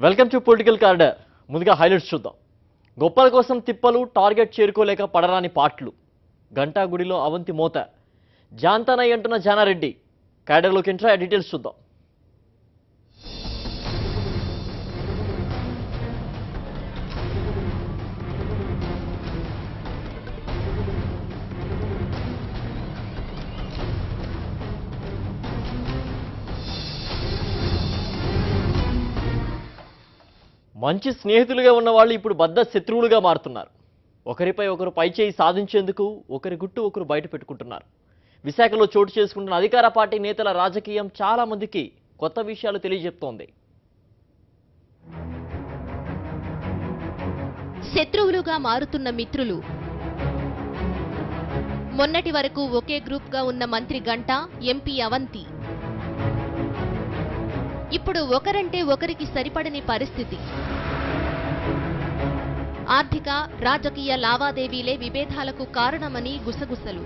Welcome to political కార్డర్. ముందుగా highlights చూద్దాం. గొప్పల కోసం తిప్పలు, టార్గెట్ చేరుకోలేక పడరాని పాటలు, గంటా గుడిలో అవంతి మోత, జాంతానై అంటున్న జానారెడ్డి. కార్డర్లోకి ఎంట్రా, డీటెయిల్స్ చూద్దాం. మంచి స్నేహితులుగా ఉన్న వాళ్ళు ఇప్పుడు బద్ద శత్రువులుగా మారుతున్నారు. ఒకరిపై ఒకరు పైచేయి సాధించేందుకు ఒకరి గుట్టు ఒకరు బయట పెట్టుకుంటున్నారు. విశాఖలో చోటు చేసుకుంటున్న అధికార పార్టీ నేతల రాజకీయం చాలా మందికి కొత్త విషయాలు తెలియజెప్తోంది. శత్రువులుగా మారుతున్న మిత్రులు. మొన్నటి వరకు ఒకే గ్రూప్గా ఉన్న మంత్రి గంటా, ఎంపీ అవంతి ఇప్పుడు ఒకరంటే ఒకరికి సరిపడని పరిస్థితి. ఆర్థిక, రాజకీయ లావాదేవీలే విభేదాలకు కారణమని గుసగుసలు.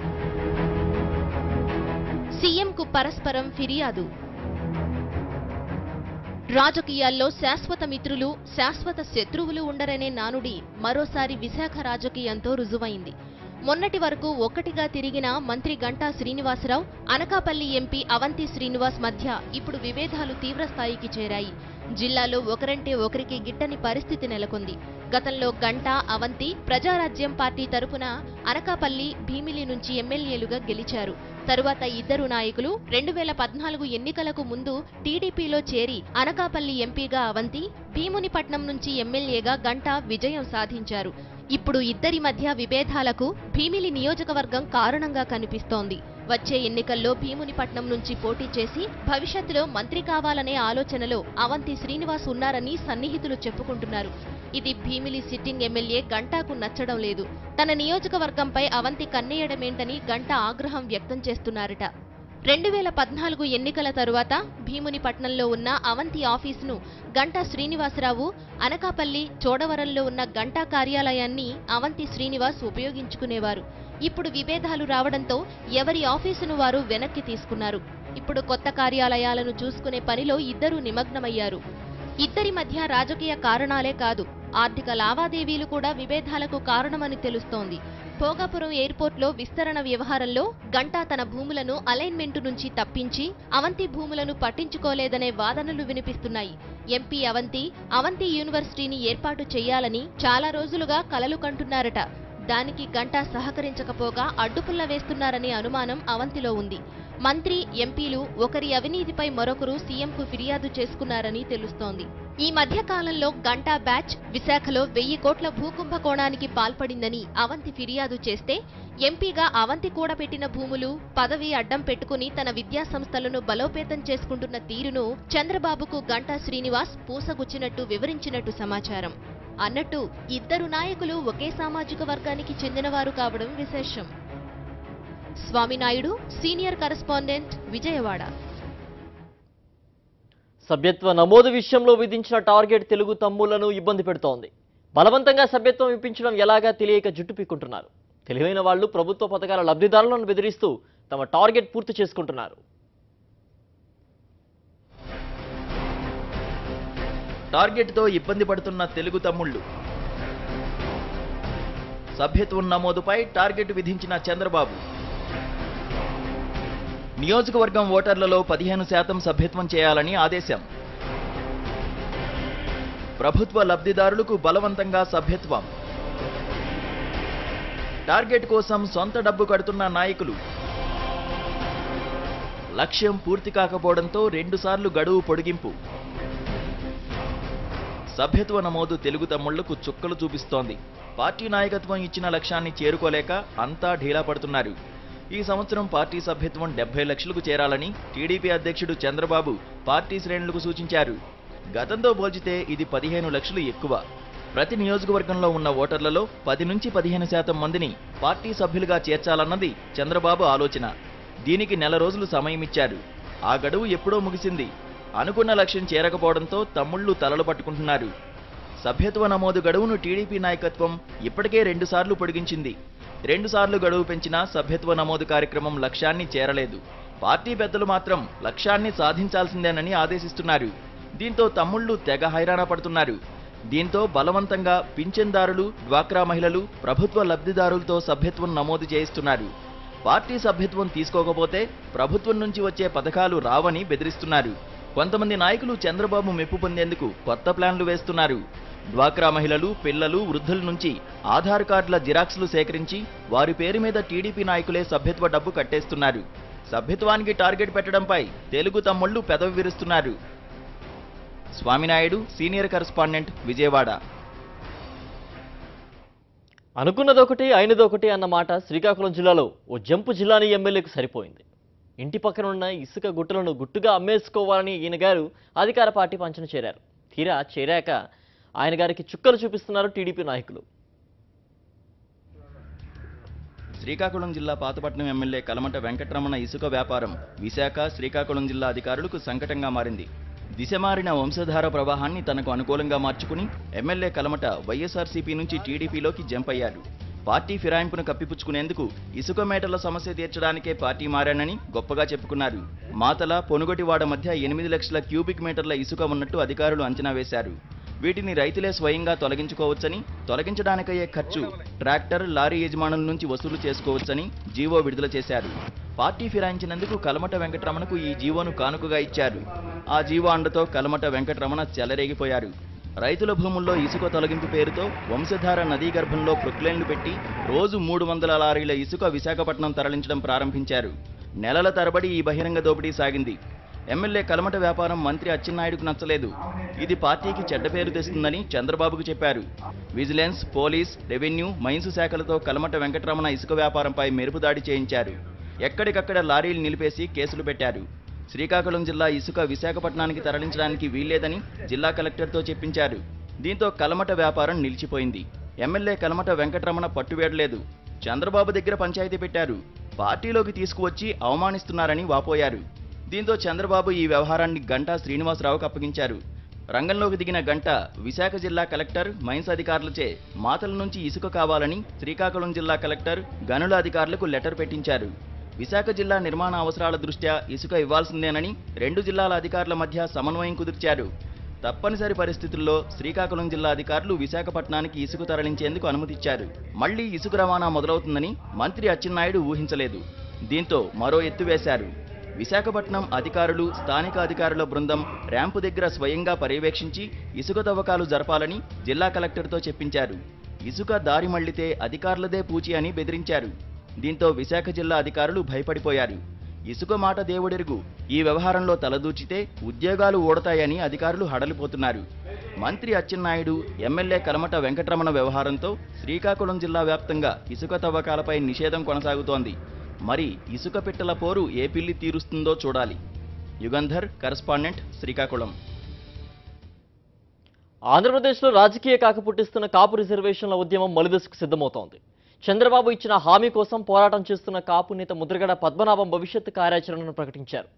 సీఎంకు పరస్పరం ఫిర్యాదు. రాజకీయాల్లో శాశ్వత మిత్రులు, శాశ్వత శత్రువులు ఉండరనే నానుడి మరోసారి విశాఖ రాజకీయంతో రుజువైంది. మొన్నటి వరకు ఒక్కటిగా తిరిగిన మంత్రి గంటా శ్రీనివాసరావు, అనకాపల్లి ఎంపీ అవంతి శ్రీనివాస్ మధ్య ఇప్పుడు విభేదాలు తీవ్రస్థాయికి చేరాయి. జిల్లాలో ఒకరంటే ఒకరికి గిట్టని పరిస్థితి నెలకొంది. గతంలో గంటా, అవంతి ప్రజారాజ్యం పార్టీ తరపున అనకాపల్లి, భీమిలి నుంచి ఎమ్మెల్యేలుగా గెలిచారు. తరువాత ఇద్దరు నాయకులు 2014 ఎన్నికలకు ముందు టీడీపీలో చేరి అనకాపల్లి ఎంపీగా అవంతి, భీమునిపట్నం నుంచి ఎమ్మెల్యేగా గంటా విజయం సాధించారు. ఇప్పుడు ఇద్దరి మధ్య విభేదాలకు భీమిలి నియోజకవర్గం కారణంగా కనిపిస్తోంది. వచ్చే ఎన్నికల్లో భీమునిపట్నం నుంచి పోటీ చేసి భవిష్యత్తులో మంత్రి కావాలనే ఆలోచనలో అవంతి శ్రీనివాస్ ఉన్నారని సన్నిహితులు చెప్పుకుంటున్నారు. ఇది భీమిలి సిట్టింగ్ ఎమ్మెల్యే గంటాకు నచ్చడం లేదు. తన నియోజకవర్గంపై అవంతి కన్నేయడమేంటని గంటా ఆగ్రహం వ్యక్తం చేస్తున్నారట. 2014 ఎన్నికల తరువాత భీమునిపట్నంలో ఉన్న అవంతి ఆఫీసును గంటా శ్రీనివాసరావు, అనకాపల్లి, చోడవరంలో ఉన్న గంటా కార్యాలయాన్ని అవంతి శ్రీనివాస్ ఉపయోగించుకునేవారు. ఇప్పుడు విభేదాలు రావడంతో ఎవరి ఆఫీసును వారు వెనక్కి తీసుకున్నారు. ఇప్పుడు కొత్త కార్యాలయాలను చూసుకునే పనిలో ఇద్దరూ నిమగ్నమయ్యారు. ఇద్దరి మధ్య రాజకీయ కారణాలే కాదు, ఆర్థిక లావాదేవీలు కూడా విభేదాలకు కారణమని తెలుస్తోంది. భోగాపురం ఎయిర్పోర్ట్లో విస్తరణ వ్యవహారంలో గంటా తన భూములను అలైన్మెంటు నుంచి తప్పించి అవంతి భూములను పట్టించుకోలేదనే వాదనలు వినిపిస్తున్నాయి. ఎంపీ అవంతి, అవంతి యూనివర్సిటీని ఏర్పాటు చేయాలని చాలా రోజులుగా కలలు కంటున్నారట. దానికి గంటా సహకరించకపోగా అడ్డుపుల్ల వేస్తున్నారనే అనుమానం అవంతిలో ఉంది. మంత్రి, ఎంపీలు ఒకరి అవినీతిపై మరొకరు సీఎంకు ఫిర్యాదు చేసుకున్నారని తెలుస్తోంది. ఈ మధ్య కాలంలో గంటా బ్యాచ్ విశాఖలో 1000 కోట్ల భూకుంభకోణానికి పాల్పడిందని అవంతి ఫిర్యాదు చేస్తే, ఎంపీగా అవంతి కూడబెట్టిన భూములు, పదవి అడ్డం పెట్టుకుని తన విద్యా సంస్థలను బలోపేతం చేసుకుంటున్న తీరును చంద్రబాబుకు గంటా శ్రీనివాస్ పూసగుచ్చినట్టు వివరించినట్టు సమాచారం. అన్నట్టు ఇద్దరు నాయకులు ఒకే సామాజిక వర్గానికి చెందినవారు కావడం విశేషం. Swami Naidu, senior correspondent, Vijayawada. సభ్యత్వ నమోదు విషయంలో విధించిన టార్గెట్ తెలుగు తమ్ముళ్లను ఇబ్బంది పెడుతోంది. బలవంతంగా సభ్యత్వం ఇప్పించడం ఎలాగా తెలియక జుట్టు పీక్కుంటున్నారు. తెలివైన వాళ్లు ప్రభుత్వ పథకాల లబ్ధిదారులను బెదిరిస్తూ తమ టార్గెట్ పూర్తి చేసుకుంటున్నారు. టార్గెట్తో ఇబ్బంది పడుతున్న తెలుగు తమ్ముళ్లు. సభ్యత్వం నమోదుపై టార్గెట్ విధించిన చంద్రబాబు. నియోజకవర్గం ఓటర్లలో 15% సభ్యత్వం చేయాలని ఆదేశం. ప్రభుత్వ లబ్ధిదారులకు బలవంతంగా సభ్యత్వం. టార్గెట్ కోసం సొంత డబ్బు కడుతున్న నాయకులు. లక్ష్యం పూర్తి కాకపోవడంతో 2 సార్లు గడువు పొడిగింపు. సభ్యత్వ నమోదు తెలుగు తమ్ముళ్లకు చుక్కలు చూపిస్తోంది. పార్టీ నాయకత్వం ఇచ్చిన లక్ష్యాన్ని చేరుకోలేక అంతా ఢీలా పడుతున్నారు. ఈ సంవత్సరం పార్టీ సభ్యత్వం 70 లక్షలకు చేరాలని టీడీపీ అధ్యక్షుడు చంద్రబాబు పార్టీ శ్రేణులకు సూచించారు. గతంతో పోల్చితే ఇది 15 లక్షలు ఎక్కువ. ప్రతి నియోజకవర్గంలో ఉన్న ఓటర్లలో 10 నుంచి 15% మందిని పార్టీ సభ్యులుగా చేర్చాలన్నది చంద్రబాబు ఆలోచన. దీనికి నెల రోజులు సమయమిచ్చారు. ఆ గడువు ఎప్పుడో ముగిసింది. అనుకున్న లక్ష్యం చేరకపోవడంతో తమ్ముళ్లు తలలు పట్టుకుంటున్నారు. సభ్యత్వ నమోదు గడువును టీడీపీ నాయకత్వం ఇప్పటికే 2 సార్లు పొడిగించింది. 2 సార్లు గడువు పెంచినా సభ్యత్వ నమోదు కార్యక్రమం లక్ష్యాన్ని చేరలేదు. పార్టీ పెద్దలు మాత్రం లక్ష్యాన్ని సాధించాల్సిందేనని ఆదేశిస్తున్నారు. దీంతో తమ్ముళ్లు తెగ హైరాణ పడుతున్నారు. దీంతో బలవంతంగా పింఛన్దారులు, డ్వాక్రా మహిళలు, ప్రభుత్వ లబ్ధిదారులతో సభ్యత్వం నమోదు చేయిస్తున్నారు. పార్టీ సభ్యత్వం తీసుకోకపోతే ప్రభుత్వం నుంచి వచ్చే పథకాలు రావని బెదిరిస్తున్నారు. కొంతమంది నాయకులు చంద్రబాబు మెప్పు పొందేందుకు కొత్త ప్లాన్లు వేస్తున్నారు. డ్వాక్రా మహిళలు, పిల్లలు, వృద్ధుల నుంచి ఆధార్ కార్డుల జిరాక్స్లు సేకరించి వారి పేరు మీద టీడీపీ నాయకులే సభ్యత్వ డబ్బు కట్టేస్తున్నారు. సభ్యత్వానికి టార్గెట్ పెట్టడంపై తెలుగు తమ్ముళ్లు పెదవి విరుస్తున్నారు. Swaminaidu, senior correspondent, Vijayawada. అనుకున్నదొకటి అయినదొకటి అన్న మాట శ్రీకాకుళం జిల్లాలో ఓ జంపు జిల్లాని ఎమ్మెల్యేకు సరిపోయింది. ఇంటి పక్కనున్న ఇసుక గుట్టలను గుట్టుగా అమ్మేసుకోవాలని ఈయన గారు అధికార పార్టీ పంచన చేరారు. తీరా చేరాక ఆయన గారికి చుక్కలు చూపిస్తున్నారు టీడీపీ నాయకులు. శ్రీకాకుళం జిల్లా పాతపట్నం ఎమ్మెల్యే కలమట వెంకటరమణ ఇసుక వ్యాపారం విశాఖ, శ్రీకాకుళం జిల్లా అధికారులకు సంకటంగా మారింది. దిశమారిన వంశధార ప్రవాహాన్ని తనకు అనుకూలంగా మార్చుకుని ఎమ్మెల్యే కలమట వైఎస్ఆర్సీపీ నుంచి టీడీపీలోకి జంప్ అయ్యారు. పార్టీ ఫిరాయింపును కప్పిపుచ్చుకునేందుకు ఇసుక మేటల సమస్య తీర్చడానికే పార్టీ మారానని గొప్పగా చెప్పుకున్నారు. మాతల, పొనుగొటివాడ మధ్య 8 లక్షల క్యూబిక్ మీటర్ల ఇసుక ఉన్నట్టు అధికారులు అంచనా వేశారు. వీటిని రైతులే స్వయంగా తొలగించుకోవచ్చని, తొలగించడానికయ్యే ఖర్చు ట్రాక్టర్, లారీ యజమానుల నుంచి వసూలు చేసుకోవచ్చని జీవో విడుదల చేశారు. పార్టీ ఫిరాయించినందుకు కలమట వెంకటరమణకు ఈ జీవోను కానుకగా ఇచ్చారు. ఆ జీవో అండతో కలమట వెంకటరమణ చెలరేగిపోయారు. రైతుల భూముల్లో ఇసుక తొలగింపు పేరుతో వంశధార నదీ గర్భంలో ప్రొక్లైన్లు పెట్టి రోజు 300 లారీల ఇసుక విశాఖపట్నం తరలించడం ప్రారంభించారు. నెలల తరబడి ఈ బహిరంగ దోపిడీ సాగింది. ఎమ్మెల్యే కలమట వ్యాపారం మంత్రి అచ్చెన్నాయుడుకు నచ్చలేదు. ఇది పార్టీకి చెడ్డ పేరు తెస్తుందని చంద్రబాబుకు చెప్పారు. విజిలెన్స్, పోలీస్, రెవెన్యూ, మైన్స్ శాఖలతో కలమట వెంకటరమణ ఇసుక వ్యాపారంపై మెరుపు దాడి చేయించారు. ఎక్కడికక్కడ లారీలు నిలిపేసి కేసులు పెట్టారు. శ్రీకాకుళం జిల్లా ఇసుక విశాఖపట్నానికి తరలించడానికి వీల్లేదని జిల్లా కలెక్టర్తో చెప్పించారు. దీంతో కలమట వ్యాపారం నిలిచిపోయింది. ఎమ్మెల్యే కలమట వెంకటరమణ పట్టువేడలేదు. చంద్రబాబు దగ్గర పంచాయతీ పెట్టారు. పార్టీలోకి తీసుకువచ్చి అవమానిస్తున్నారని వాపోయారు. దీంతో చంద్రబాబు ఈ వ్యవహారాన్ని గంటా శ్రీనివాసరావుకు అప్పగించారు. రంగంలోకి దిగిన గంట విశాఖ జిల్లా కలెక్టర్, మైన్స్ అధికారులచే మాతల నుంచి ఇసుక కావాలని శ్రీకాకుళం జిల్లా కలెక్టర్, గనుల అధికారులకు లెటర్ పెట్టించారు. విశాఖ జిల్లా నిర్మాణ అవసరాల దృష్ట్యా ఇసుక ఇవ్వాల్సిందేనని 2 జిల్లాల అధికారుల మధ్య సమన్వయం కుదిర్చారు. తప్పనిసరి పరిస్థితుల్లో శ్రీకాకుళం జిల్లా అధికారులు విశాఖపట్నానికి ఇసుక తరలించేందుకు అనుమతిచ్చారు. మళ్లీ ఇసుక రవాణా మొదలవుతుందని మంత్రి అచ్చెన్నాయుడు ఊహించలేదు. దీంతో మరో ఎత్తు వేశారు. విశాఖపట్నం అధికారులు, స్థానిక అధికారుల బృందం ర్యాంపు దగ్గర స్వయంగా పర్యవేక్షించి ఇసుక తవ్వకాలు జరపాలని జిల్లా కలెక్టర్తో చెప్పించారు. ఇసుక దారి మళ్లితే అధికారులదే పూచి అని బెదిరించారు. దీంతో విశాఖ జిల్లా అధికారులు భయపడిపోయారు. ఇసుక మాట దేవుడెరుగు, ఈ వ్యవహారంలో తలదూచితే ఉద్యోగాలు ఊడతాయని అధికారులు హడలిపోతున్నారు. మంత్రి అచ్చెన్నాయుడు, ఎమ్మెల్యే కలమట వెంకటరమణ వ్యవహారంతో శ్రీకాకుళం జిల్లా వ్యాప్తంగా ఇసుక తవ్వకాలపై నిషేధం కొనసాగుతోంది. మరి ఇసుక పిట్టల పోరు ఏ పిల్లి తీరుస్తుందో చూడాలి. యుగంధర్, కరెస్పాండెంట్, శ్రీకాకుళం. ఆంధ్రప్రదేశ్లో రాజకీయ కాక పుట్టిస్తున్న కాపు రిజర్వేషన్ల ఉద్యమం మలిదశకు సిద్ధమవుతోంది. చంద్రబాబు ఇచ్చిన హామీ కోసం పోరాటం చేస్తున్న కాపు నేత ముద్రగడ పద్మనాభం భవిష్యత్తు కార్యాచరణను ప్రకటించారు.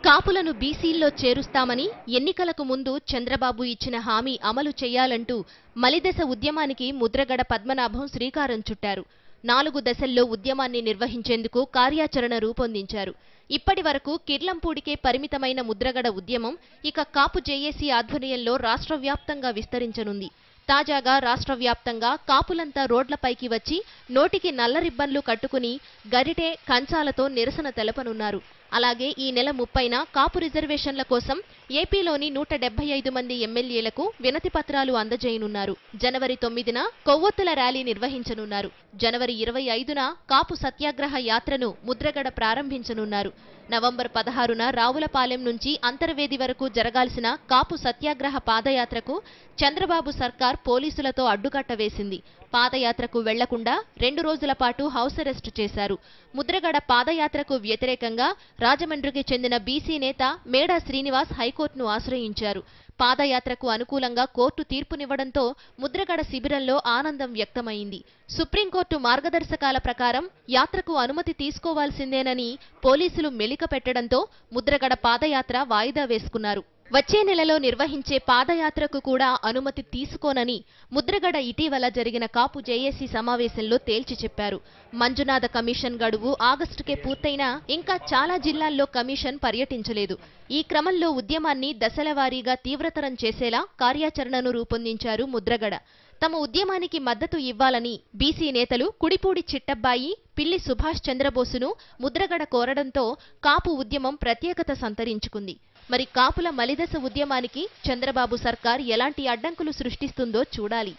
కాపులను బీసీల్లో చేరుస్తామని ఎన్నికలకు ముందు చంద్రబాబు ఇచ్చిన హామీ అమలు చేయాలంటూ మలిదశ ఉద్యమానికి ముద్రగడ పద్మనాభం శ్రీకారం చుట్టారు. 4 దశల్లో ఉద్యమాన్ని నిర్వహించేందుకు కార్యాచరణ రూపొందించారు. ఇప్పటి వరకు కిర్లంపూడికే పరిమితమైన ముద్రగడ ఉద్యమం ఇక కాపు జేఏసీ ఆధ్వర్యంలో రాష్ట్ర వ్యాప్తంగా విస్తరించనుంది. తాజాగా రాష్ట్ర వ్యాప్తంగా కాపులంతా రోడ్లపైకి వచ్చి నోటికి నల్ల రిబ్బన్లు కట్టుకుని గరిటె, కంచాలతో నిరసన తెలపనున్నారు. అలాగే ఈ నెల 30న కాపు రిజర్వేషన్ల కోసం ఏపీలోని 175 మంది ఎమ్మెల్యేలకు వినతి పత్రాలు అందజేయనున్నారు. జనవరి 9న కొవ్వొత్తుల ర్యాలీ నిర్వహించనున్నారు. జనవరి 25న కాపు సత్యాగ్రహ యాత్రను ముద్రగడ ప్రారంభించనున్నారు. నవంబర్ 16న రావులపాలెం నుంచి అంతర్వేది వరకు జరగాల్సిన కాపు సత్యాగ్రహ పాదయాత్రకు చంద్రబాబు సర్కార్ పోలీసులతో అడ్డుకట్ట వేసింది. పాదయాత్రకు వెళ్లకుండా 2 రోజుల పాటు హౌస్ అరెస్టు చేశారు. ముద్రగడ పాదయాత్రకు వ్యతిరేకంగా రాజమండ్రికి చెందిన బీసీ నేత మేడా శ్రీనివాస్ హైకోర్టును ఆశ్రయించారు. పాదయాత్రకు అనుకూలంగా కోర్టు తీర్పునివ్వడంతో ముద్రగడ శిబిరంలో ఆనందం వ్యక్తమైంది. సుప్రీంకోర్టు మార్గదర్శకాల ప్రకారం యాత్రకు అనుమతి తీసుకోవాల్సిందేనని పోలీసులు మెలిక పెట్టడంతో ముద్రగడ పాదయాత్ర వాయిదా వేసుకున్నారు. వచ్చే నెలలో నిర్వహించే పాదయాత్రకు కూడా అనుమతి తీసుకోనని ముద్రగడ ఇటీవల జరిగిన కాపు జేఏసీ సమావేశంలో తేల్చి చెప్పారు. మంజునాథ కమిషన్ గడువు ఆగస్టుకే పూర్తయినా ఇంకా చాలా జిల్లాల్లో కమిషన్ పర్యటించలేదు. ఈ క్రమంలో ఉద్యమాన్ని దశలవారీగా తీవ్రతరం చేసేలా కార్యాచరణను రూపొందించారు ముద్రగడ. తమ ఉద్యమానికి మద్దతు ఇవ్వాలని బీసీ నేతలు కుడిపూడి చిట్టబ్బాయి, పిల్లి సుభాష్ చంద్రబోసును ముద్రగడ కోరడంతో కాపు ఉద్యమం ప్రత్యేకత సంతరించుకుంది. మరి కాపుల మలిదశ ఉద్యమానికి చంద్రబాబు సర్కార్ ఎలాంటి అడ్డంకులు సృష్టిస్తుందో చూడాలి.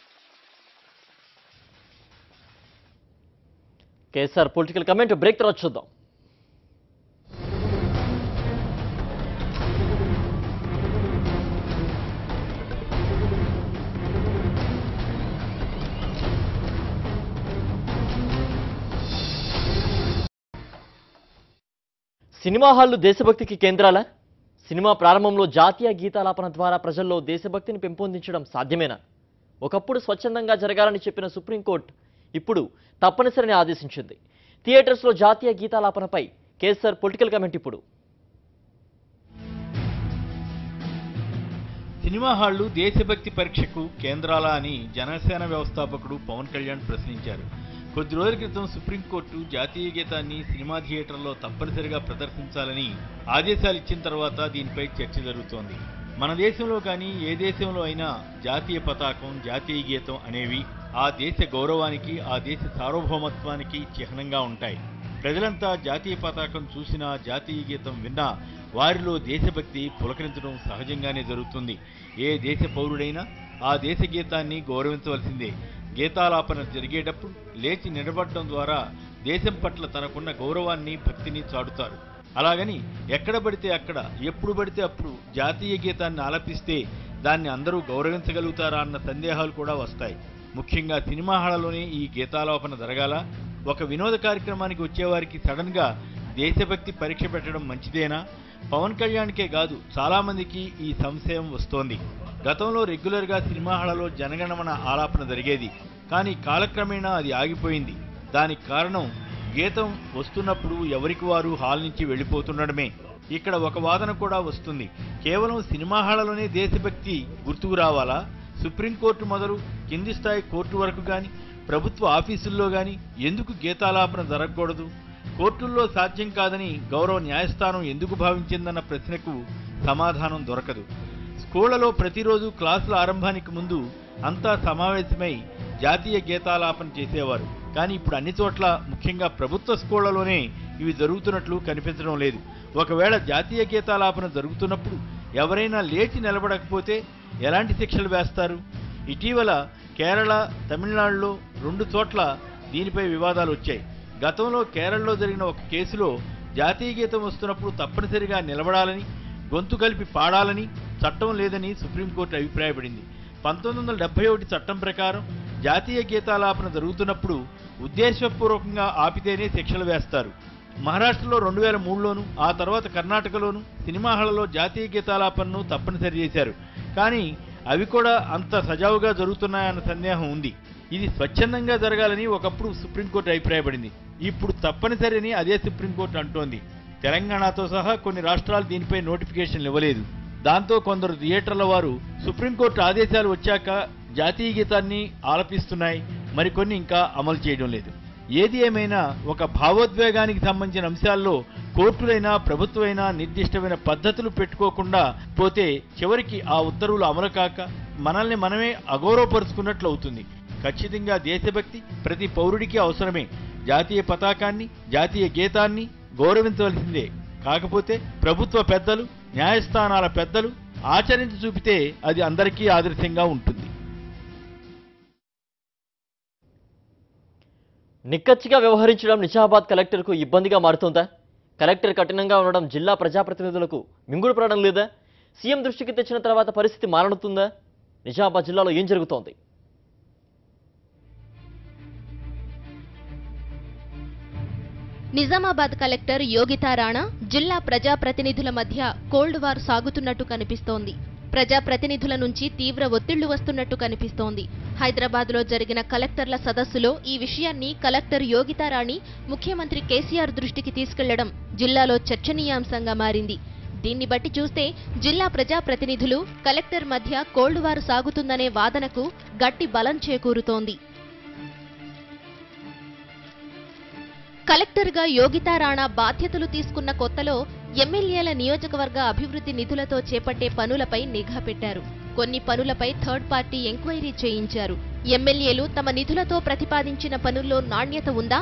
కేసీఆర్ పొలిటికల్ కమెంట్ బ్రేక్ తర్వాత చూద్దాం. సినిమా హాళ్లు దేశభక్తికి కేంద్రాలా? సినిమా ప్రారంభంలో జాతీయ గీతాలాపన ద్వారా ప్రజల్లో దేశభక్తిని పెంపొందించడం సాధ్యమేనా? ఒకప్పుడు స్వచ్ఛందంగా జరగాలని చెప్పిన సుప్రీంకోర్టు ఇప్పుడు తప్పనిసరిని ఆదేశించింది. థియేటర్స్లో జాతీయ గీతాలాపనపై కేసీఆర్ పొలిటికల్ కమెంట్ ఇప్పుడు. సినిమా హాళ్లు దేశభక్తి పరీక్షకు కేంద్రాలా అని జనసేన వ్యవస్థాపకుడు పవన్ కళ్యాణ్ ప్రశ్నించారు. కొద్ది రోజుల క్రితం సుప్రీంకోర్టు జాతీయ గీతాన్ని సినిమా థియేటర్లో తప్పనిసరిగా ప్రదర్శించాలని ఆదేశాలు ఇచ్చిన తర్వాత దీనిపై చర్చ జరుగుతోంది. మన దేశంలో కానీ ఏ దేశంలో అయినా జాతీయ పతాకం, జాతీయ గీతం అనేవి ఆ దేశ గౌరవానికి, ఆ దేశ సార్వభౌమత్వానికి చిహ్నంగా ఉంటాయి. ప్రజలంతా జాతీయ పతాకం చూసినా, జాతీయ గీతం విన్నా వారిలో దేశభక్తి పులకరించడం సహజంగానే జరుగుతుంది. ఏ దేశ పౌరుడైనా ఆ దేశ గీతాన్ని గౌరవించవలసిందే. గీతాలాపన జరిగేటప్పుడు లేచి నిలబడటం ద్వారా దేశం పట్ల తనకున్న గౌరవాన్ని, భక్తిని చాటుతారు. అలాగని ఎక్కడ పడితే అక్కడ, ఎప్పుడు పడితే అప్పుడు జాతీయ గీతాన్ని ఆలపిస్తే దాన్ని అందరూ గౌరవించగలుగుతారా అన్న సందేహాలు కూడా వస్తాయి. ముఖ్యంగా సినిమా హాళ్లలోనే ఈ గీతాలాపన జరగాల? ఒక వినోద కార్యక్రమానికి వచ్చేవారికి సడన్ గా దేశభక్తి పరీక్ష పెట్టడం మంచిదేనా? పవన్ కళ్యాణ్కే కాదు, చాలా మందికి ఈ సంశయం వస్తోంది. గతంలో రెగ్యులర్గా సినిమా హాళ్లలో జనగణమన ఆలాపన జరిగేది, కానీ కాలక్రమేణా అది ఆగిపోయింది. దానికి కారణం గీతం వస్తున్నప్పుడు ఎవరికి వారు హాల్ నుంచి వెళ్ళిపోతుండడమే. ఇక్కడ ఒక వాదన కూడా వస్తుంది, కేవలం సినిమా హాళ్లలోనే దేశభక్తి గుర్తుకు రావాలా? సుప్రీంకోర్టు మొదలు కింది స్థాయి కోర్టు వరకు కానీ, ప్రభుత్వ ఆఫీసుల్లో కానీ ఎందుకు గీతాలాపన జరగకూడదు? కోర్టుల్లో సాధ్యం కాదని గౌరవ న్యాయస్థానం ఎందుకు భావించిందన్న ప్రశ్నకు సమాధానం దొరకదు. స్కూళ్లలో ప్రతిరోజు క్లాసుల ఆరంభానికి ముందు అంతా సమావేశమై జాతీయ గీతాలాపన చేసేవారు. కానీ ఇప్పుడు అన్ని చోట్ల, ముఖ్యంగా ప్రభుత్వ స్కూళ్లలోనే ఇవి జరుగుతున్నట్లు కనిపించడం లేదు. ఒకవేళ జాతీయ గీతాలాపన జరుగుతున్నప్పుడు ఎవరైనా లేచి నిలబడకపోతే ఎలాంటి శిక్షలు వేస్తారు? ఇటీవల కేరళ, తమిళనాడులో 2 చోట్ల దీనిపై వివాదాలు వచ్చాయి. గతంలో కేరళలో జరిగిన ఒక కేసులో జాతీయ గీతం వస్తున్నప్పుడు తప్పనిసరిగా నిలబడాలని, గొంతు కలిపి పాడాలని చట్టం లేదని సుప్రీంకోర్టు అభిప్రాయపడింది. 1971 చట్టం ప్రకారం జాతీయ గీతాలాపన జరుగుతున్నప్పుడు ఉద్దేశపూర్వకంగా ఆపితేనే శిక్షలు వేస్తారు. మహారాష్ట్రలో 2003లోను, ఆ తర్వాత కర్ణాటకలోను సినిమా హాళ్లలో జాతీయ గీతాలాపనను తప్పనిసరి చేశారు. కానీ అవి కూడా అంత సజావుగా జరుగుతున్నాయన్న సందేహం ఉంది. ఇది స్వచ్ఛందంగా జరగాలని ఒకప్పుడు సుప్రీంకోర్టు అభిప్రాయపడింది. ఇప్పుడు తప్పనిసరి అని అదే సుప్రీంకోర్టు అంటోంది. తెలంగాణతో సహా కొన్ని రాష్ట్రాలు దీనిపై నోటిఫికేషన్లు ఇవ్వలేదు. దాంతో కొందరు థియేటర్ల వారు సుప్రీంకోర్టు ఆదేశాలు వచ్చాక జాతీయ గీతాన్ని ఆలపిస్తున్నాయి, మరికొన్ని ఇంకా అమలు చేయడం లేదు. ఏది ఏమైనా ఒక భావోద్వేగానికి సంబంధించిన అంశాల్లో కోర్టులైనా ప్రభుత్వమైనా నిర్దిష్టమైన పద్ధతులు పెట్టుకోకుండా పోతే చివరికి ఆ ఉత్తర్వులు అమలు కాక మనల్ని మనమే అగౌరవపరుచుకున్నట్లు అవుతుంది. ఖచ్చితంగా దేశభక్తి ప్రతి పౌరుడికి అవసరమే. జాతీయ పతాకాన్ని, జాతీయ గీతాన్ని గౌరవించవలసిందే. కాకపోతే ప్రభుత్వ పెద్దలు, న్యాయస్థానాల పెద్దలు ఆచరించి చూపితే అది అందరికీ ఆదర్శంగా ఉంటుంది. నిక్కచ్చిగా వ్యవహరించడం నిజామాబాద్ కలెక్టర్కు ఇబ్బందిగా మారుతోందా? కలెక్టర్ కఠినంగా ఉండడం జిల్లా ప్రజాప్రతినిధులకు మింగుడు పడడం లేదా? సీఎం దృష్టికి తెచ్చిన తర్వాత పరిస్థితి మారనుతుందా? నిజామాబాద్ జిల్లాలో ఏం జరుగుతోంది? నిజామాబాద్ కలెక్టర్ యోగితా రాణా జిల్లా ప్రజాప్రతినిధుల మధ్య కోల్డ్ వార్ సాగుతున్నట్టు కనిపిస్తోంది. ప్రజాప్రతినిధుల నుంచి తీవ్ర ఒత్తిళ్లు వస్తున్నట్టు కనిపిస్తోంది. హైదరాబాద్లో జరిగిన కలెక్టర్ల సదస్సులో ఈ విషయాన్ని కలెక్టర్ యోగితా రాణి ముఖ్యమంత్రి కేసీఆర్ దృష్టికి తీసుకెళ్లడం జిల్లాలో చర్చనీయాంశంగా మారింది. దీన్ని బట్టి చూస్తే జిల్లా ప్రజాప్రతినిధులు కలెక్టర్ మధ్య కోళ్లువారు సాగుతుందనే వాదనకు గట్టి బలం చేకూరుతోంది. కలెక్టర్గా యోగితా రాణా బాధ్యతలు తీసుకున్న కొత్తలో ఎమ్మెల్యేల నియోజకవర్గ అభివృద్ధి నిధులతో చేపట్టే పనులపై నిఘా పెట్టారు. కొన్ని పనులపై థర్డ్ పార్టీ ఎంక్వైరీ చేయించారు. ఎమ్మెల్యేలు తమ నిధులతో ప్రతిపాదించిన పనుల్లో నాణ్యత ఉందా,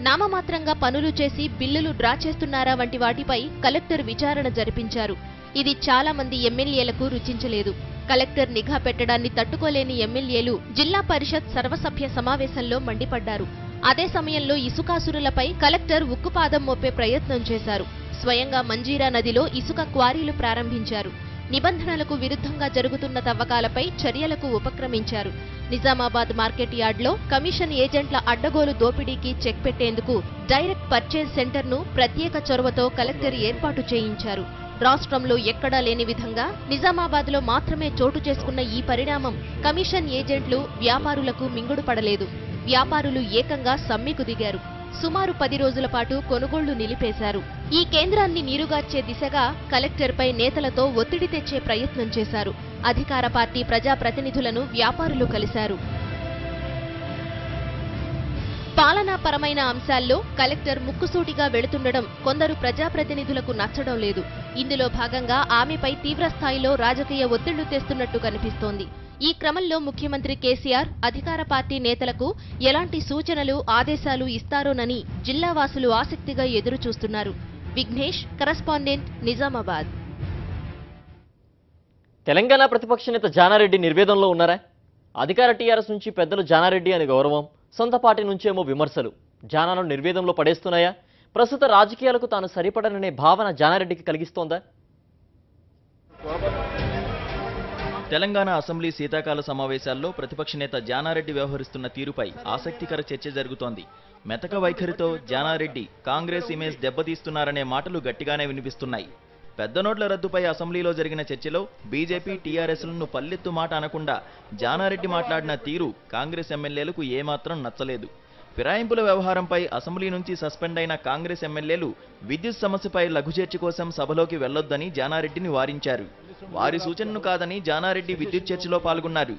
నామమాత్రంగా పనులు చేసి బిల్లులు డ్రా చేస్తున్నారా వంటి వాటిపై కలెక్టర్ విచారణ జరిపించారు. ఇది చాలా మంది ఎమ్మెల్యేలకు రుచించలేదు. కలెక్టర్ నిఘా పెట్టడాన్ని తట్టుకోలేని ఎమ్మెల్యేలు జిల్లా పరిషత్ సర్వసభ్య సమావేశంలో మండిపడ్డారు. అదే సమయంలో ఇసుకాసురులపై కలెక్టర్ ఉక్కుపాదం మోపే ప్రయత్నం చేశారు. స్వయంగా మంజీరా నదిలో ఇసుక క్వారీలు ప్రారంభించారు. నిబంధనలకు విరుద్ధంగా జరుగుతున్న తవ్వకాలపై చర్యలకు ఉపక్రమించారు. నిజామాబాద్ మార్కెట్ యార్డ్లో కమిషన్ ఏజెంట్ల అడ్డగోలు దోపిడీకి చెక్ పెట్టేందుకు డైరెక్ట్ పర్చేజ్ సెంటర్ను ప్రత్యేక చొరవతో కలెక్టర్ ఏర్పాటు చేయించారు. రాష్ట్రంలో ఎక్కడా లేని విధంగా నిజామాబాద్లో మాత్రమే చోటు చేసుకున్న ఈ పరిణామం కమిషన్ ఏజెంట్లు, వ్యాపారులకు మింగుడు పడలేదు. వ్యాపారులు ఏకంగా సమ్మెకు దిగారు. సుమారు 10 రోజుల పాటు కొనుగోళ్లు నిలిపేశారు. ఈ కేంద్రాన్ని నీరుగార్చే దిశగా కలెక్టర్పై నేతలతో ఒత్తిడి తెచ్చే ప్రయత్నం చేశారు. అధికార పార్టీ ప్రజాప్రతినిధులను వ్యాపారులు కలిశారు. పాలనాపరమైన అంశాల్లో కలెక్టర్ ముక్కుసూటిగా వెళుతుండడం కొందరు ప్రజాప్రతినిధులకు నచ్చడం లేదు. ఇందులో భాగంగా ఆమెపై తీవ్రస్థాయిలో రాజకీయ ఒత్తిళ్లు తెస్తున్నట్టు కనిపిస్తోంది. ఈ క్రమంలో ముఖ్యమంత్రి కేసీఆర్ అధికార పార్టీ నేతలకు ఎలాంటి సూచనలు, ఆదేశాలు ఇస్తారోనని జిల్లావాసులు ఆసక్తిగా ఎదురుచూస్తున్నారు. విఘ్నేష్, కరస్పాండెంట్, నిజామాబాద్. తెలంగాణ ప్రతిపక్ష నేత జానారెడ్డి నిర్వేదంలో ఉన్నారా? అధికార టీఆర్ఎస్ నుంచి పెద్దలు జానారెడ్డి అని గౌరవం, సొంత పార్టీ నుంచేమో విమర్శలు జానాను నిర్వేదంలో పడేస్తున్నాయా? ప్రస్తుత రాజకీయాలకు తాను సరిపడననే భావన జానారెడ్డికి కలిగిస్తోందా? తెలంగాణ అసెంబ్లీ శీతాకాల సమావేశాల్లో ప్రతిపక్ష నేత జానారెడ్డి వ్యవహరిస్తున్న తీరుపై ఆసక్తికర చర్చ జరుగుతోంది. మెతక వైఖరితో జానారెడ్డి కాంగ్రెస్ ఇమేజ్ దెబ్బతీస్తున్నారనే మాటలు గట్టిగానే వినిపిస్తున్నాయి. పెద్ద నోట్ల రద్దుపై అసెంబ్లీలో జరిగిన చర్చలో బీజేపీ, టీఆర్ఎస్లను పల్లెత్తు మాట అనకుండా జానారెడ్డి మాట్లాడిన తీరు కాంగ్రెస్ ఎమ్మెల్యేలకు ఏమాత్రం నచ్చలేదు. ఫిరాయింపుల వ్యవహారంపై అసెంబ్లీ నుంచి సస్పెండ్ అయిన కాంగ్రెస్ ఎమ్మెల్యేలు విద్యుత్ సమస్యపై లఘుచర్చ కోసం సభలోకి వెళ్లొద్దని జానారెడ్డిని వారించారు. వారి సూచనను కాదని జానారెడ్డి విద్యుత్ చర్చలో పాల్గొన్నారు.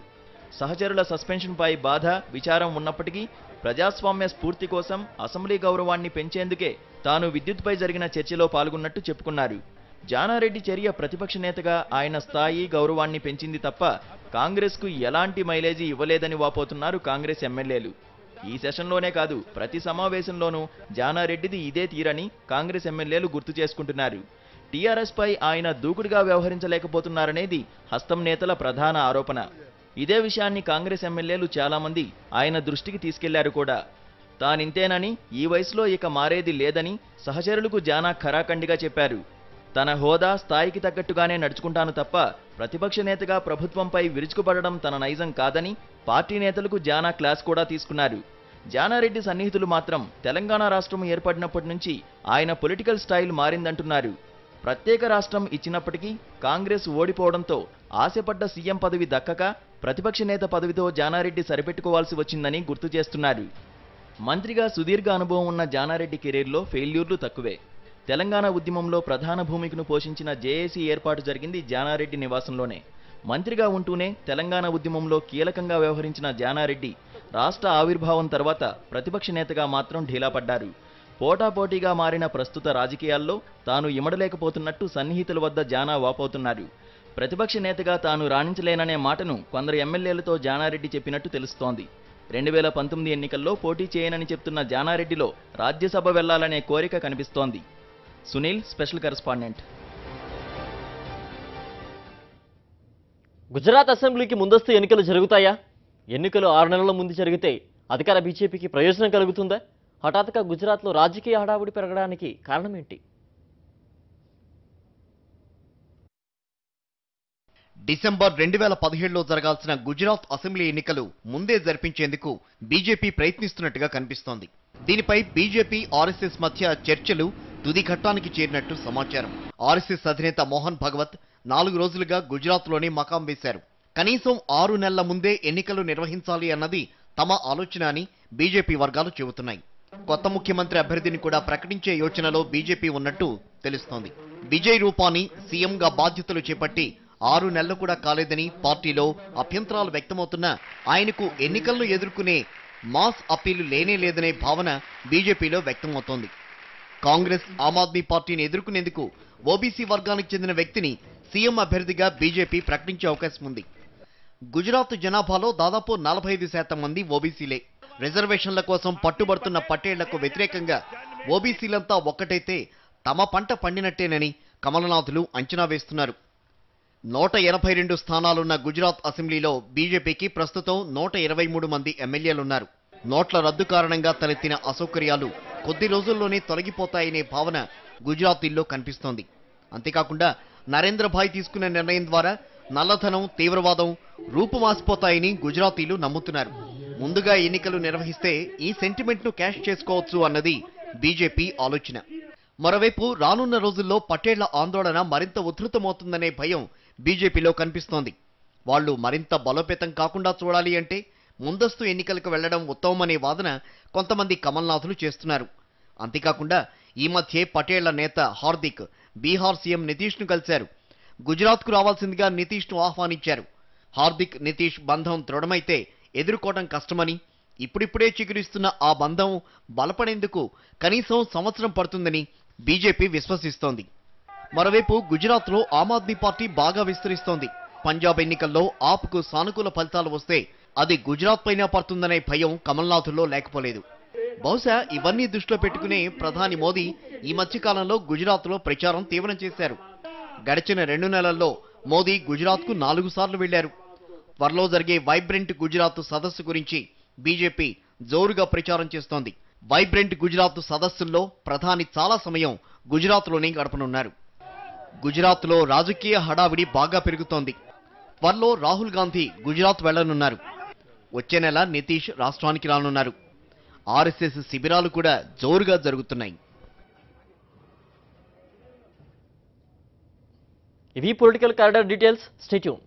సహచరుల సస్పెన్షన్పై బాధ, విచారం ఉన్నప్పటికీ ప్రజాస్వామ్య స్ఫూర్తి కోసం అసెంబ్లీ గౌరవాన్ని పెంచేందుకే తాను విద్యుత్పై జరిగిన చర్చలో పాల్గొన్నట్టు చెప్పుకున్నారు. జానారెడ్డి చర్య ప్రతిపక్ష నేతగా ఆయన స్థాయి, గౌరవాన్ని పెంచింది తప్ప కాంగ్రెస్కు ఎలాంటి మైలేజీ ఇవ్వలేదని వాపోతున్నారు కాంగ్రెస్ ఎమ్మెల్యేలు. ఈ సెషన్లోనే కాదు, ప్రతి సమావేశంలోనూ జానారెడ్డిది ఇదే తీరని కాంగ్రెస్ ఎమ్మెల్యేలు గుర్తు చేసుకుంటున్నారు. టీఆర్ఎస్ పై ఆయన దూకుడుగా వ్యవహరించలేకపోతున్నారనేది హస్తం నేతల ప్రధాన ఆరోపణ. ఇదే విషయాన్ని కాంగ్రెస్ ఎమ్మెల్యేలు చాలామంది ఆయన దృష్టికి తీసుకెళ్లారు కూడా. తానింతేనని, ఈ వయసులో ఇక మారేది లేదని సహచరులకు జానా ఖరాఖండిగా చెప్పారు. తన హోదా, స్థాయికి తగ్గట్టుగానే నడుచుకుంటాను తప్ప ప్రతిపక్ష నేతగా ప్రభుత్వంపై విరుచుకుపడడం తన నైజం కాదని పార్టీ నేతలకు జానా క్లాస్ కూడా తీసుకున్నారు. జానారెడ్డి సన్నిహితులు మాత్రం తెలంగాణ రాష్ట్రం ఏర్పడినప్పటి నుంచి ఆయన పొలిటికల్ స్టైల్ మారిందంటున్నారు. ప్రత్యేక రాష్ట్రం ఇచ్చినప్పటికీ కాంగ్రెస్ ఓడిపోవడంతో ఆశపడ్డ సీఎం పదవి దక్కక ప్రతిపక్ష నేత పదవితో జానారెడ్డి సరిపెట్టుకోవాల్సి వచ్చిందని గుర్తు చేస్తున్నారు. మంత్రిగా సుదీర్ఘ అనుభవం ఉన్న జానారెడ్డి కెరీర్లో ఫెయిల్యూర్లు తక్కువే. తెలంగాణ ఉద్యమంలో ప్రధాన భూమికను పోషించిన జేఏసీ ఏర్పాటు జరిగింది జానారెడ్డి నివాసంలోనే. మంత్రిగా ఉంటూనే తెలంగాణ ఉద్యమంలో కీలకంగా వ్యవహరించిన జానారెడ్డి రాష్ట్ర ఆవిర్భావం తర్వాత ప్రతిపక్ష నేతగా మాత్రం ఢీలాపడ్డారు. పోటాపోటీగా మారిన ప్రస్తుత రాజకీయాల్లో తాను ఇమడలేకపోతున్నట్టు సన్నిహితుల వద్ద జానా వాపోతున్నారు. ప్రతిపక్ష నేతగా తాను రాణించలేననే మాటను కొందరు ఎమ్మెల్యేలతో జానారెడ్డి చెప్పినట్టు తెలుస్తోంది. 2019 ఎన్నికల్లో పోటీ చేయనని చెప్తున్న జానారెడ్డిలో రాజ్యసభ వెళ్లాలనే కోరిక కనిపిస్తోంది. Sunil, special correspondent. గుజరాత్ అసెంబ్లీకి ముందస్తు ఎన్నికలు జరుగుతాయా? ఎన్నికలు 6 నెలల ముందు జరిగితే అధికార బీజేపీకి ప్రయోజనం కలుగుతుందా? హఠాత్తుగా గుజరాత్లో రాజకీయ హడావుడి పెరగడానికి కారణం ఏంటి? డిసెంబర్ 2017లో జరగాల్సిన గుజరాత్ అసెంబ్లీ ఎన్నికలు ముందే జరిపించేందుకు బీజేపీ ప్రయత్నిస్తున్నట్టుగా కనిపిస్తోంది. దీనిపై బీజేపీ, ఆర్ఎస్ఎస్ మధ్య చర్చలు తుది ఘట్టానికి చేరినట్టు సమాచారం. ఆర్ఎస్ఎస్ అధినేత మోహన్ భగవత్ 4 రోజులుగా గుజరాత్లోనే మకాం వేశారు. కనీసం 6 నెలల ముందే ఎన్నికలు నిర్వహించాలి అన్నది తమ ఆలోచన అని బీజేపీ వర్గాలు చెబుతున్నాయి. కొత్త ముఖ్యమంత్రి అభ్యర్థిని కూడా ప్రకటించే యోచనలో బీజేపీ ఉన్నట్టు తెలుస్తోంది. విజయ్ రూపానీ సీఎంగా బాధ్యతలు చేపట్టి 6 నెలలు కూడా కాలేదని పార్టీలో అభ్యంతరాలు వ్యక్తమవుతున్నా ఆయనకు ఎన్నికలను ఎదుర్కొనే మాస్ అప్పీలు లేనే లేదనే భావన బీజేపీలో వ్యక్తమవుతోంది. కాంగ్రెస్ ఆమ్ ఆద్మీ పార్టీని ఎదుర్కొనేందుకు ఓబీసీ వర్గానికి చెందిన వ్యక్తిని సీఎం అభ్యర్థిగా బీజేపీ ప్రకటించే అవకాశం ఉంది. గుజరాత్ జనాభాలో దాదాపు 45% మంది ఓబీసీలే. రిజర్వేషన్ల కోసం పట్టుబడుతున్న పటేళ్లకు వ్యతిరేకంగా ఓబీసీలంతా ఒక్కటైతే తమ పంట పండినట్టేనని కమలనాథులు అంచనా వేస్తున్నారు. 182 స్థానాలున్న గుజరాత్ అసెంబ్లీలో బీజేపీకి ప్రస్తుతం 123 మంది ఎమ్మెల్యేలున్నారు. నోట్ల రద్దు కారణంగా తలెత్తిన అసౌకర్యాలు కొద్ది రోజుల్లోనే తొలగిపోతాయనే భావన గుజరాతీల్లో కనిపిస్తోంది. అంతేకాకుండా నరేంద్రభాయ్ తీసుకున్న నిర్ణయం ద్వారా నల్లధనం, తీవ్రవాదం రూపుమాసిపోతాయని గుజరాతీలు నమ్ముతున్నారు. ముందుగా ఎన్నికలు నిర్వహిస్తే ఈ సెంటిమెంట్ను క్యాష్ చేసుకోవచ్చు అన్నది బీజేపీ ఆలోచన. మరోవైపు రానున్న రోజుల్లో పటేళ్ల ఆందోళన మరింత ఉధృతమవుతుందనే భయం బీజేపీలో కనిపిస్తోంది. వాళ్లు మరింత బలోపేతం కాకుండా చూడాలి అంటే ముందస్తు ఎన్నికలకు వెళ్లడం ఉత్తమమనే వాదన కొంతమంది కమల్నాథులు చేస్తున్నారు. అంతేకాకుండా ఈ మధ్యే పటేళ్ల నేత హార్దిక్ బీహార్ సీఎం నితీష్ను కలిశారు. గుజరాత్కు రావాల్సిందిగా నితీష్ను ఆహ్వానించారు. హార్దిక్, నితీష్ బంధం దృఢమైతే ఎదుర్కోవడం కష్టమని, ఇప్పుడిప్పుడే చిగురిస్తున్న ఆ బంధం బలపడేందుకు కనీసం సంవత్సరం పడుతుందని బీజేపీ విశ్వసిస్తోంది. మరోవైపు గుజరాత్లో ఆమ్ ఆద్మీ పార్టీ బాగా విస్తరిస్తోంది. పంజాబ్ ఎన్నికల్లో ఆప్కు సానుకూల ఫలితాలు వస్తే అది గుజరాత్ పైన పడుతుందనే భయం కమల్నాథుల్లో లేకపోలేదు. బహుశా ఇవన్నీ దృష్టిలో పెట్టుకునే ప్రధాని మోదీ ఈ మధ్యకాలంలో గుజరాత్లో ప్రచారం తీవ్రం చేశారు. గడిచిన 2 నెలల్లో మోదీ గుజరాత్కు 4 సార్లు వెళ్లారు. త్వరలో జరిగే వైబ్రెంట్ గుజరాత్ సదస్సు గురించి బీజేపీ జోరుగా ప్రచారం చేస్తోంది. వైబ్రెంట్ గుజరాత్ సదస్సుల్లో ప్రధాని చాలా సమయం గుజరాత్లోనే గడపనున్నారు. గుజరాత్లో రాజకీయ హడావిడి బాగా పెరుగుతోంది. త్వరలో రాహుల్ గాంధీ గుజరాత్ వెళ్లనున్నారు. వచ్చే నెల నితీష్ రాష్ట్రానికి రానున్నారు. ఆర్ఎస్ఎస్ శిబిరాలు కూడా జోరుగా జరుగుతున్నాయి. ఇవి political corridor details. Stay tune.